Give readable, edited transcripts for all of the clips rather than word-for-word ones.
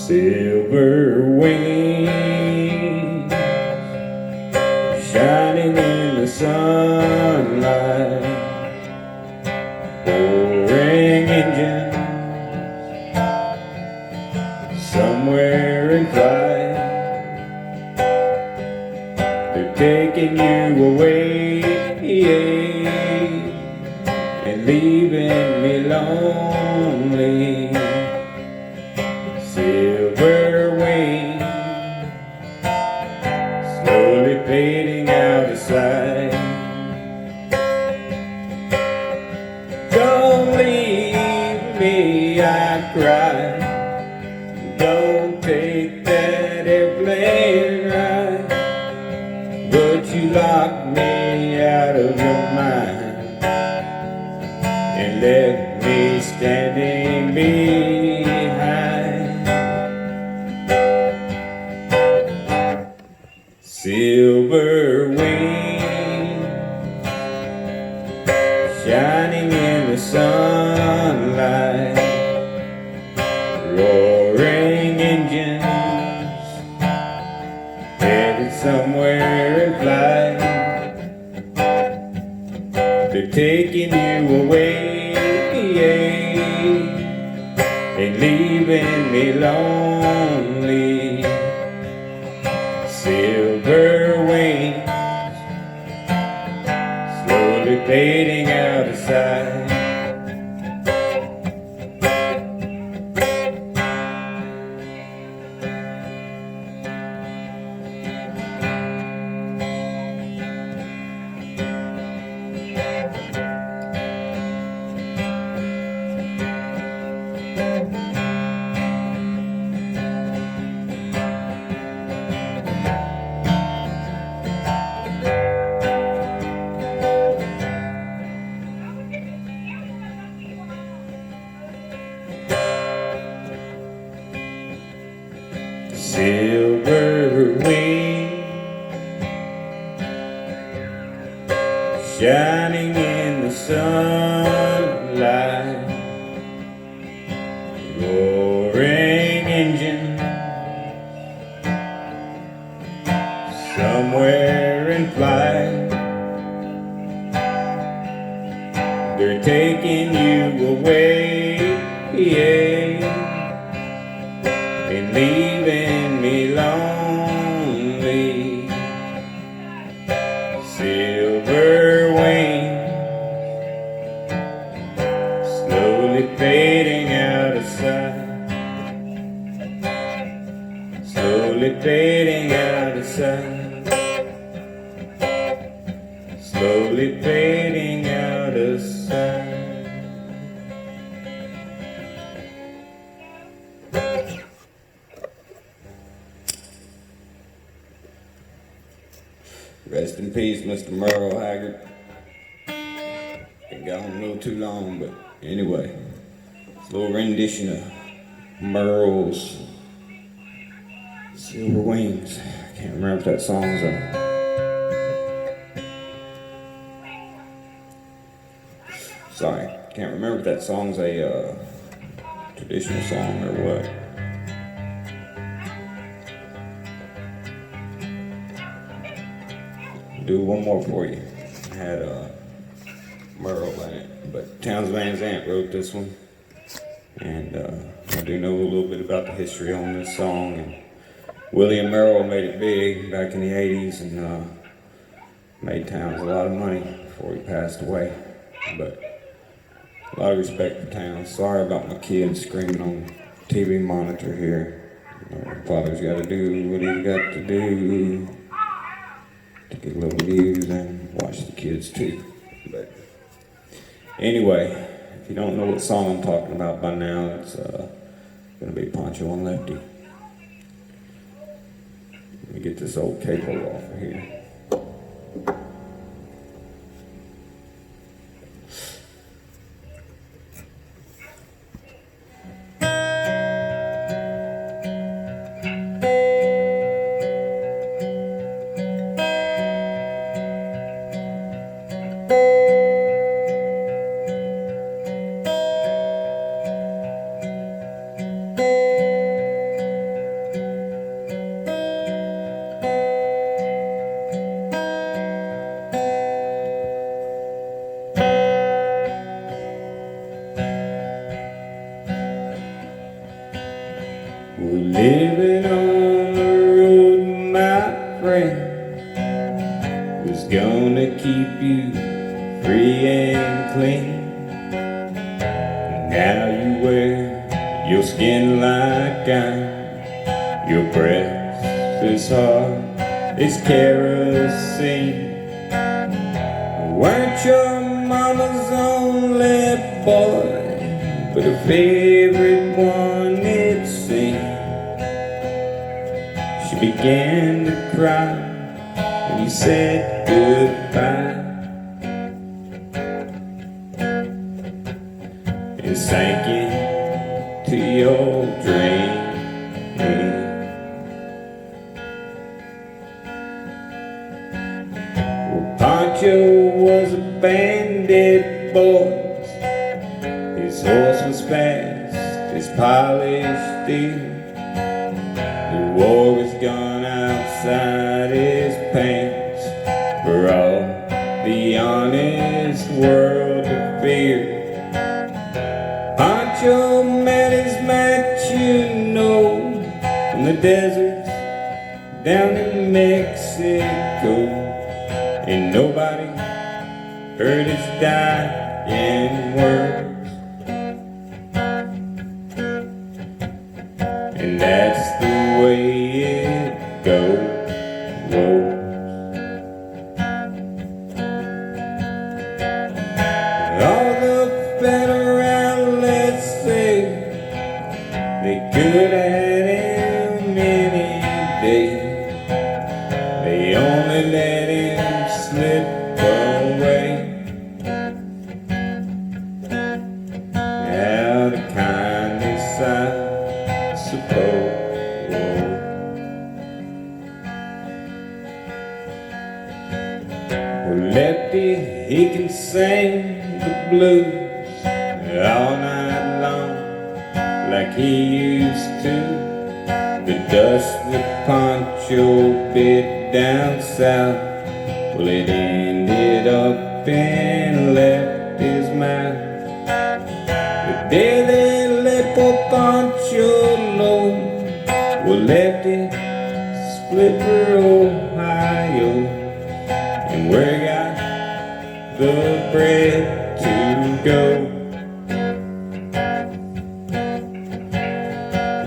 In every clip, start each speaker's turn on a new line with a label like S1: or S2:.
S1: Silver wings shining in the sunlight, roaring engines somewhere in flight. They're taking you away and leaving me lonely. Silver wings slowly fading out of sight. Don't leave me, I cry. Don't take that airplane ride. But you locked me out of your mind and left me standing behind. Silver wings shining in the sunlight, roaring engines headed somewhere in flight. They're taking you away and leaving me lonely. Silver wings slowly fading out of sight. Silver wings shining in the sunlight, roaring engines somewhere in flight. They're taking you away and leaving me lonely. Silver wings slowly fading out of sight, slowly fading out of sight, slowly fading out of sight. Rest in peace, Mr. Merle Haggard. Been gone a little too long, but anyway, it's a little rendition of Merle's Silver Wings. I can't remember if that song's sorry, can't remember if that song's a traditional song or what. Do one more for you. I had Merle in it, but Townes Van Zandt wrote this one, and I do know a little bit about the history on this song. And Willie and Merle made it big back in the 80s and made Townes a lot of money before he passed away. But a lot of respect for Townes. Sorry about my kids screaming on the TV monitor here. Father's got to do what he's got to do to get a little news and watch the kids too. But anyway, if you don't know what song I'm talking about by now, it's gonna be Pancho and Lefty. Let me get this old capo off of here. We're living on the road, my friend, was gonna keep you free and clean. Now you wear your skin like iron, your breath is hard as kerosene. Weren't your mama's only boy, but her favorite one, it seemed. She began to cry when you said goodbye, and sank into your dream. Well, Pancho was a bandit boy. His horse was fast as polished steel. The war was gone outside his pants for all the honest world to fear. Pancho met his match, you know, in the deserts down in Mexico, and nobody heard his dying words. And that's the way it goes. All the Federalists say they could have had him any day. They only let him slip away. Out of kindness, I suppose. Well, Lefty, he can sing the blues all night long like he used to. The dust that Pancho bit down south, well, it ended up in Lefty's mouth. The day they let poor Pancho alone, well, Lefty split for Ohio, and where he got the bread to go.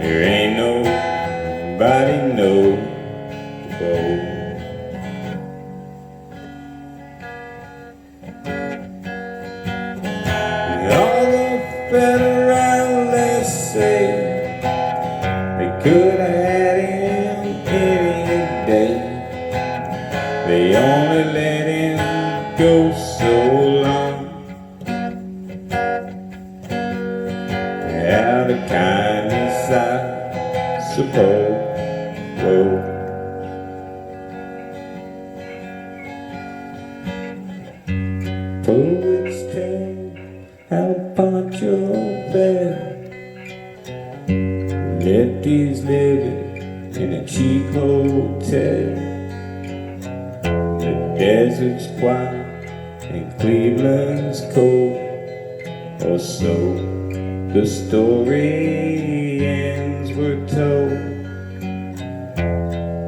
S1: There ain't nobody knows. All the Federalists say they could have had him any day. They only let him go so long. Out of kindness, I suppose. Poets tell how Pancho fell. Lefty's living in a cheap hotel. The desert's quiet and Cleveland's cold, or so the story ends, we're told.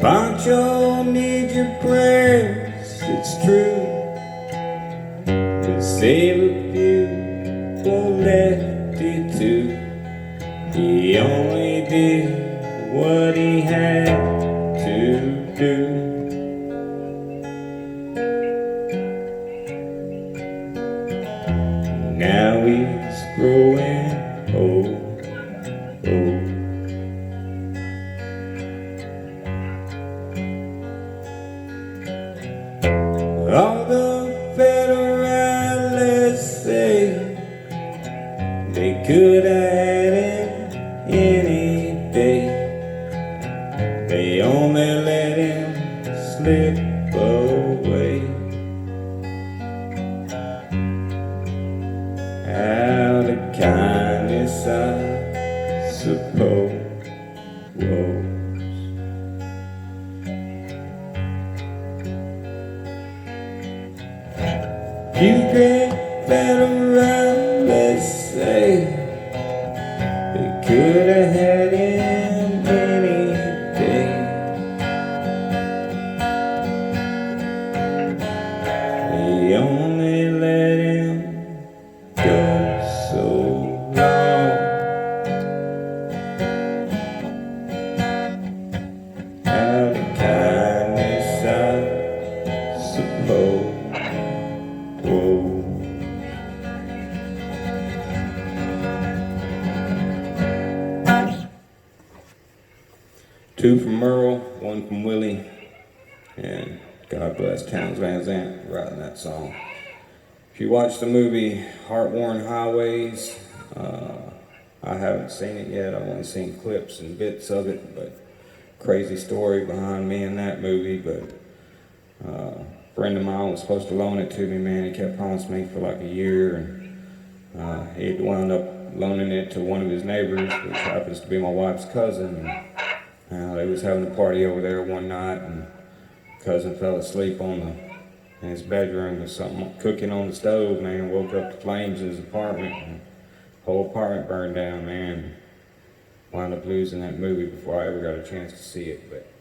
S1: Pancho needs your prayers, it's true, to save a few for Lefty too. He only did what he had to do. Now he's growing old. All the Federalists say they could have had him any day. They only let him slip away. Out of kindness, I suppose. You great Federalists say they could have had him 2 from Merle, 1 from Willie, and God bless Townes Van Zandt for writing that song. If you watch the movie Heart-Worn Highways, I haven't seen it yet. I've only seen clips and bits of it, but crazy story behind me in that movie. But a friend of mine was supposed to loan it to me, man. He kept promising me for like a year, and he wound up loaning it to one of his neighbors, which happens to be my wife's cousin. And they was having a party over there one night, and cousin fell asleep in his bedroom with something cooking on the stove, man. Woke up to flames in his apartment, and the whole apartment burned down, man. Wound up losing that movie before I ever got a chance to see it. But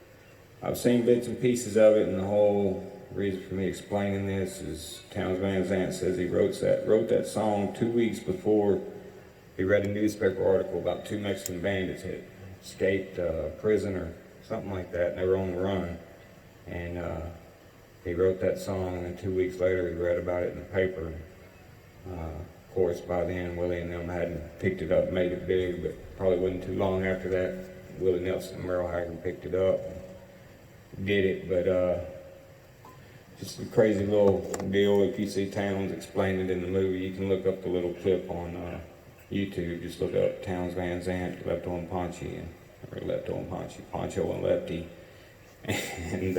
S1: I've seen bits and pieces of it, and the whole reason for me explaining this is Townes Van Zandt says he wrote that song 2 weeks before he read a newspaper article about 2 Mexican bandits had escaped prison or something like that, and they were on the run. And he wrote that song, and then 2 weeks later he read about it in the paper. Of course, by then Willie and them hadn't picked it up, made it big, but probably wasn't too long after that. Willie Nelson and Merle Haggard picked it up and did it. But just a crazy little deal. If you see Townes explain it in the movie, you can look up the little clip on YouTube. Just look up Townes Van Zandt, Pancho and Lefty. And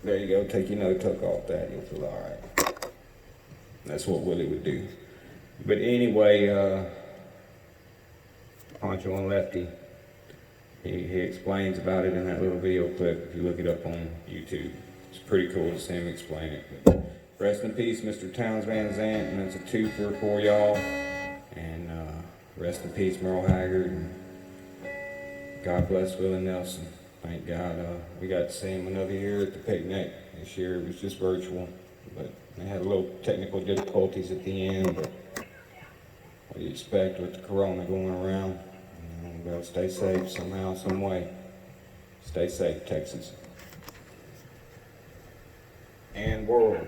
S1: there you go, take your note tuck off that, you'll feel alright. That's what Willie would do. But anyway, Pancho and Lefty, he explains about it in that little video clip. If you look it up on YouTube, it's pretty cool to see him explain it. But rest in peace, Mr. Townes Van Zandt, and that's a twofer for y'all. And rest in peace, Merle Haggard. And God bless Willie Nelson. Thank God we got to see him another year at the picnic. This year it was just virtual, but they had a little technical difficulties at the end. But what do you expect with the corona going around? You know, stay safe somehow, some way. Stay safe, Texas and world.